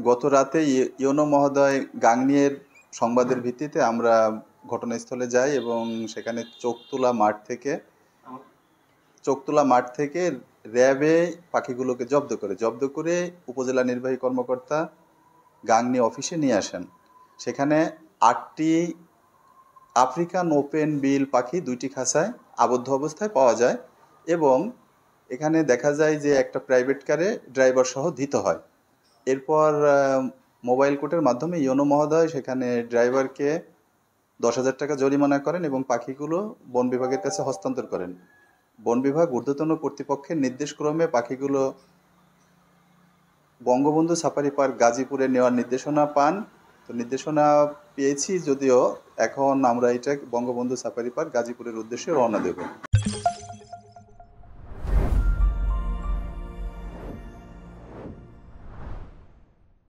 গত রাতে ইউনো মহোদয় গাংনিয়ের সংবাদের ভিত্তিতে আমরা ঘটনাস্থলে যাই এবং সেখানে চোখতোলা মাঠ থেকে র্যাবে পাখিগুলোকে জব্দ করে উপজেলা নির্বাহী কর্মকর্তা গাংনী অফিসে নিয়ে আসেন। সেখানে 8টি আফ্রিকান ওপেন বিল পাখি 2টি খাঁচায় আবদ্ধ অবস্থায় পাওয়া যায় এবং এখানে দেখা যায় যে একটা প্রাইভেট কারে ড্রাইভার সহ ধৃত হয়। এরপর মোবাইল কোর্টের মাধ্যমে ইউনো মহোদয় সেখানে ড্রাইভারকে 10,000 টাকা জরিমানা করেন এবং পাখিগুলো বন বিভাগের কাছে হস্তান্তর করেন। বন বিভাগ ঊর্ধ্বতন কর্তৃপক্ষের নির্দেশক্রমে পাখিগুলো বঙ্গবন্ধু সাফারি পার্ক গাজীপুরে নেওয়ার নির্দেশনা পান। তো নির্দেশনা পেয়েছি যদিও, এখন আমরা এটা বঙ্গবন্ধু সাফারি পার্ক গাজীপুরের উদ্দেশ্যে রওনা দেব।